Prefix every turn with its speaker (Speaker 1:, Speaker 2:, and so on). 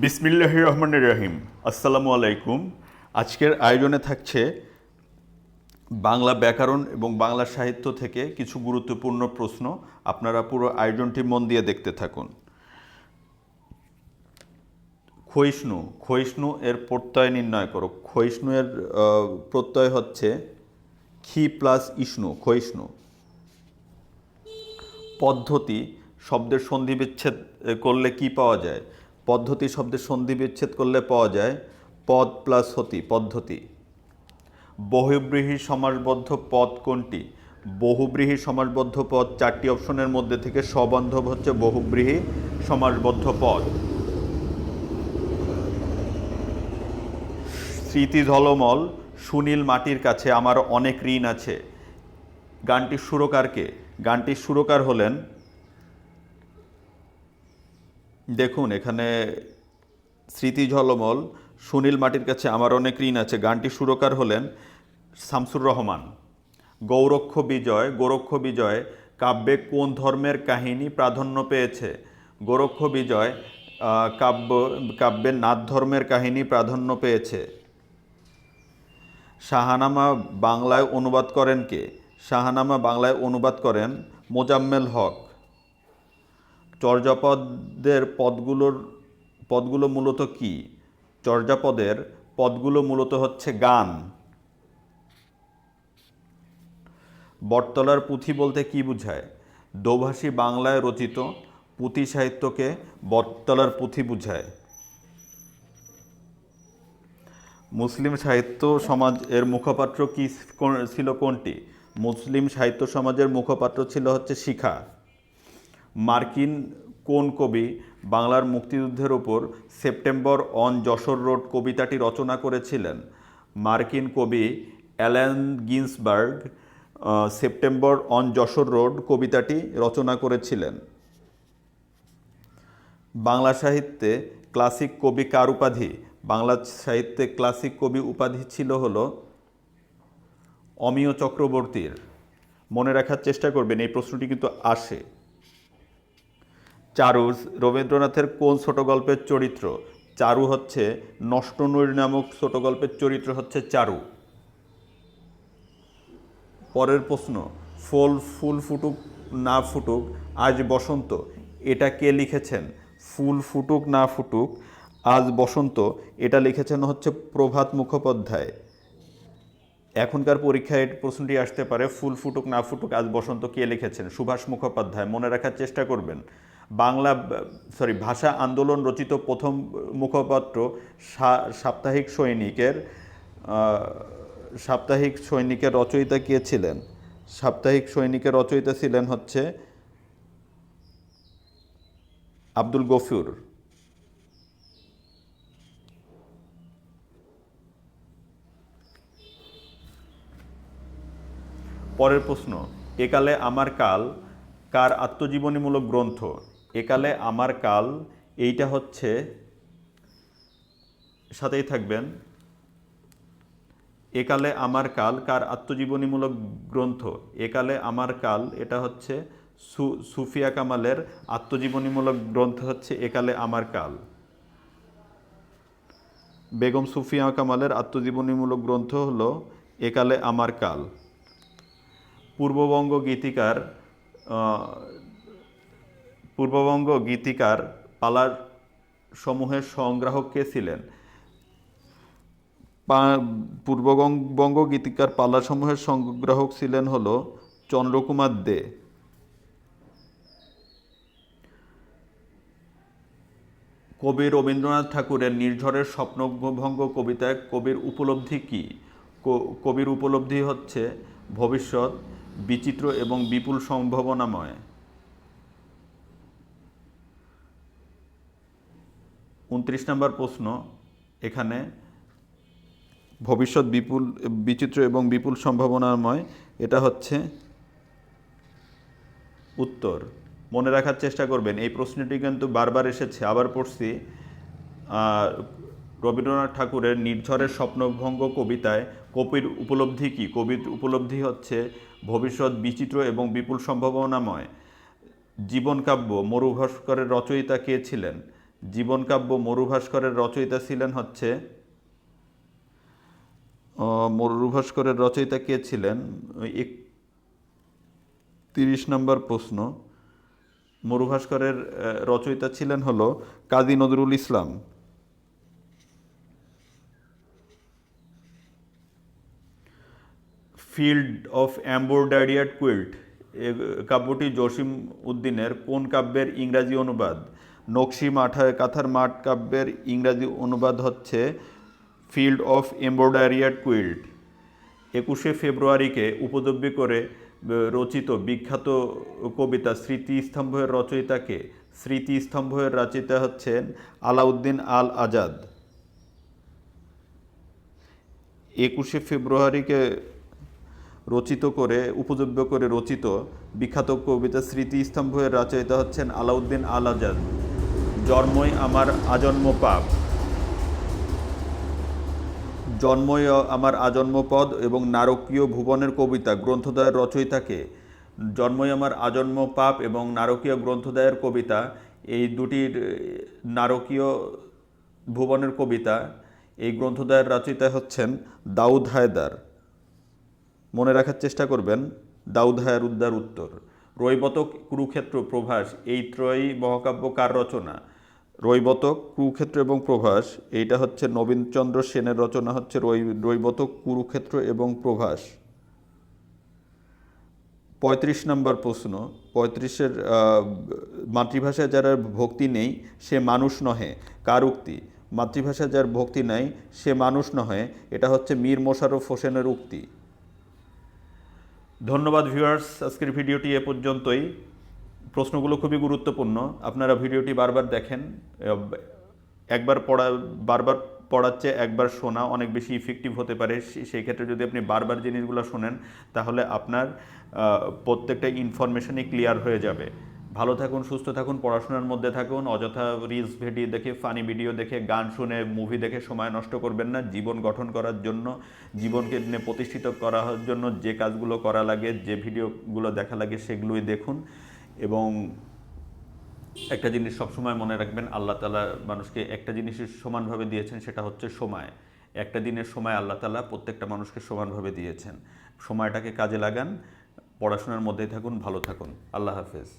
Speaker 1: বিসমিল্লাহির রহমানির রহিম। আসসালামু আলাইকুম। আজকের আয়োজনে থাকছে বাংলা ব্যাকরণ এবং বাংলা সাহিত্য থেকে কিছু গুরুত্বপূর্ণ প্রশ্ন। আপনারা পুরো আয়োজনটি মন দিয়ে দেখতে থাকুন। ক্ষয়িষ্ণু, ক্ষয়িষ্ণু এর প্রত্যয় নির্ণয় করো। ক্ষয়িষ্ণু এর প্রত্যয় হচ্ছে ক্ষি প্লাস ইষ্ণু, ক্ষয়িষ্ণু। পদ্ধতি শব্দের সন্ধি বিচ্ছেদ করলে কি পাওয়া যায়? পদ্ধতি শব্দের সন্ধি বিচ্ছেদ করলে পাওয়া যায় পদ প্লাস হতি, পদ্ধতি। বহুব্রীহি সমাসবদ্ধ পদ কোনটি? বহুব্রীহি সমাসবদ্ধ পদ চারটি অপশনের মধ্যে থেকে সবান্ধব হচ্ছে বহুব্রীহি সমাসবদ্ধ পদ। স্মৃতি ঝলমল সুনীল মাটির কাছে আমার অনেক ঋণ আছে। গানটির সুরকারকে? গানটির সুরকার হলেন, দেখুন এখানে স্মৃতি ঝলমল সুনীল মাটির কাছে আমার অনেক ঋণ আছে, গানটির সুরকার হলেন শামসুর রহমান। গৌরক্ষ বিজয়, গোরক্ষ বিজয় কাব্যে কোন ধর্মের কাহিনী প্রাধান্য পেয়েছে? গোরক্ষ বিজয় কাব্যে নাথ ধর্মের কাহিনী প্রাধান্য পেয়েছে। শাহনামা বাংলায় অনুবাদ করেন কে? শাহনামা বাংলায় অনুবাদ করেন মোজাম্মেল হক। চর্যাপদের পদগুলো মূলত কি? চর্যাপদের পদগুলো মূলত হচ্ছে গান। বটতলার পুঁথি বলতে কি বোঝায়? দোভাষী বাংলায় রচিত পুঁথি সাহিত্যকে বটতলার পুঁথি বোঝায়। মুসলিম সাহিত্য সমাজ এর মুখপাত্র কি ছিল কোনটি? মুসলিম সাহিত্য সমাজের মুখপাত্র ছিল হচ্ছে শিখা। মার্কিন কোন কবি বাংলার মুক্তিযুদ্ধের ওপর সেপ্টেম্বর অন যশোর রোড কবিতাটি রচনা করেছিলেন? মার্কিন কবি Allen Ginsberg September on Jessore road কবিতাটি রচনা করেছিলেন। বাংলা সাহিত্যে ক্লাসিক কবি কার উপাধি? বাংলা সাহিত্যে ক্লাসিক কবি উপাধি ছিল হলো অমিয় চক্রবর্তীর। মনে রাখার চেষ্টা করবেন, এই প্রশ্নটি কিন্তু আসে। চারু রবীন্দ্রনাথের কোন ছোট গল্পের চরিত্র? চারু হচ্ছে নষ্টনৈর নামক ছোট গল্পের চরিত্র হচ্ছে চারু। পরের প্রশ্ন, ফুল ফুটুক না ফুটুক আজ বসন্ত, এটা কে লিখেছেন? ফুল ফুটুক না ফুটুক আজ বসন্ত, এটা লিখেছেন হচ্ছে প্রভাত মুখোপাধ্যায়। এখনকার পরীক্ষায় এই প্রশ্নটি আসতে পারে, ফুল ফুটুক না ফুটুক আজ বসন্ত কে লিখেছেন? সুভাষ মুখোপাধ্যায়। মনে রাখার চেষ্টা করবেন। ভাষা আন্দোলন রচিত প্রথম মুখপত্র সাপ্তাহিক সৈনিকের সাপ্তাহিক সৈনিকের রচয়িতা কে ছিলেন? সাপ্তাহিক সৈনিকের রচয়িতা ছিলেন হচ্ছে আব্দুল গফুর। পরের প্রশ্ন, একালে আমার কাল কার আত্মজীবনীমূলক গ্রন্থ? একালে আমার কাল, এইটা হচ্ছে, সাথেই থাকবেন, একালে আমার কাল কার আত্মজীবনীমূলক গ্রন্থ? একালে আমার কাল, এটা হচ্ছে সুফিয়া কামালের আত্মজীবনীমূলক গ্রন্থ হচ্ছে একালে আমার কাল। বেগম সুফিয়া কামালের আত্মজীবনীমূলক গ্রন্থ হলো একালে আমার কাল। পূর্ববঙ্গ গীতিকার পালার সমূহের সংগ্রাহক কে ছিলেন? পূর্ববঙ্গ গীতিকার পালাসমূহের সংগ্রাহক ছিলেন হলো চন্দ্রকুমার দে। কবি রবীন্দ্রনাথ ঠাকুরের নির্ঝরের স্বপ্নভঙ্গ কবিতায় কবির উপলব্ধি কি? কবির উপলব্ধি হচ্ছে ভবিষ্যৎ বিচিত্র এবং বিপুল সম্ভাবনাময়। 29 নম্বর প্রশ্ন, এখানে ভবিষ্যৎ বিচিত্র এবং বিপুল সম্ভাবনাময়, এটা হচ্ছে উত্তর। মনে রাখার চেষ্টা করবেন, এই প্রশ্নটি কিন্তু বারবার এসেছে, আবার পড়ছি। রবীন্দ্রনাথ ঠাকুরের নির্ঝরের স্বপ্নভঙ্গ কবিতায় কবির উপলব্ধি কি? কবির উপলব্ধি হচ্ছে ভবিষ্যৎ বিচিত্র এবং বিপুল সম্ভাবনাময়। জীবন কাব্য মরুভাস্করের রচয়িতা কে ছিলেন? জীবনকাব্য মরুভাস্করের রচয়িতা ছিলেন হচ্ছে মরুভাস্করের রচয়িতা কে ছিলেন? 31 নম্বর প্রশ্ন। মরুভাস্করের রচয়িতা ছিলেন হলো Kazi Nazrul Islam. Field of embroidery quilt কাব্যটি জসিম উদ্দিনের কোন কাব্যের ইংরাজি অনুবাদ? নকশি কাঁথার মাঠ কাব্যের ইংরাজি অনুবাদ হচ্ছে ফিল্ড অফ এম্ব্রয়ডারি কুইল্ট। 21শে ফেব্রুয়ারিকে উপলব্ধি করে রচিত বিখ্যাত কবিতা স্মৃতিস্তম্ভের রচয়িতাকে? স্মৃতিস্তম্ভের রচয়িতা হচ্ছেন আলাউদ্দিন আল আজাদ। 21শে ফেব্রুয়ারিকে রচিত করে উপযোগ্য করে রচিত বিখ্যাত কবিতা স্মৃতিস্তম্ভের রচয়িতা হচ্ছেন আলাউদ্দিন আল আজাদ। জন্মই আমার আজন্ম পাপ, জন্মই আমার আজন্ম পদ এবং নারকীয় ভুবনের কবিতা গ্রন্থদ্বয়ের রচয়িতাকে? জন্মই আমার আজন্ম পাপ এবং নারকীয় গ্রন্থদ্বয়ের কবিতা, এই দুটির নারকীয় ভুবনের কবিতা, এই গ্রন্থদ্বয়ের রচয়িতা হচ্ছেন দাউদ হায়দার। মনে রাখার চেষ্টা করবেন দাউদ হায়দার উত্তর। রৈবতক, কুরুক্ষেত্র, প্রভাস এই ত্রয়ী মহাকাব্য কার রচনা? রৈবতক, কুরুক্ষেত্র এবং প্রভাস এইটা হচ্ছে নবীনচন্দ্র সেনের রচনা, হচ্ছে রৈবতক, কুরুক্ষেত্র এবং প্রভাস। 35 নম্বর প্রশ্ন। 35-এর মাতৃভাষায় যার ভক্তি নেই সে মানুষ নহে কার উক্তি? মাতৃভাষায় যার ভক্তি নাই সে মানুষ নহে, এটা হচ্ছে মীর মোশাররফ হোসেনের উক্তি। ধন্যবাদ ভিউয়ার্স, আজকের ভিডিওটি এ পর্যন্তই। প্রশ্নগুলো খুবই গুরুত্বপূর্ণ, আপনারা ভিডিওটি বারবার দেখেন। বারবার পড়ার চেয়ে একবার শোনা অনেক বেশি ইফেক্টিভ হতে পারে। সেই ক্ষেত্রে যদি আপনি বারবার জিনিসগুলো শোনেন তাহলে আপনার প্রত্যেকটা ইনফরমেশনই ক্লিয়ার হয়ে যাবে। ভালো থাকুন, সুস্থ থাকুন, পড়াশোনার মধ্যে থাকুন। অযথা রিলস ভিডিও দেখে, ফানি ভিডিও দেখে, গান শুনে, মুভি দেখে সময় নষ্ট করবেন না। জীবন গঠন করার জন্য, জীবনকে প্রতিষ্ঠিত করার জন্য যে কাজগুলো করা লাগে, যে ভিডিওগুলো দেখা লাগে সেগুলোই দেখুন। এবং একটা জিনিস সবসময় মনে রাখবেন, আল্লাহ তাআলা মানুষকে একটা জিনিসের সমানভাবে দিয়েছেন, সেটা হচ্ছে সময়। একটা দিনের সময় আল্লাহ তাআলা প্রত্যেকটা মানুষকে সমানভাবে দিয়েছেন। সময়টাকে কাজে লাগান, পড়াশোনার মধ্যেই থাকুন, ভালো থাকুন। আল্লাহ হাফেজ।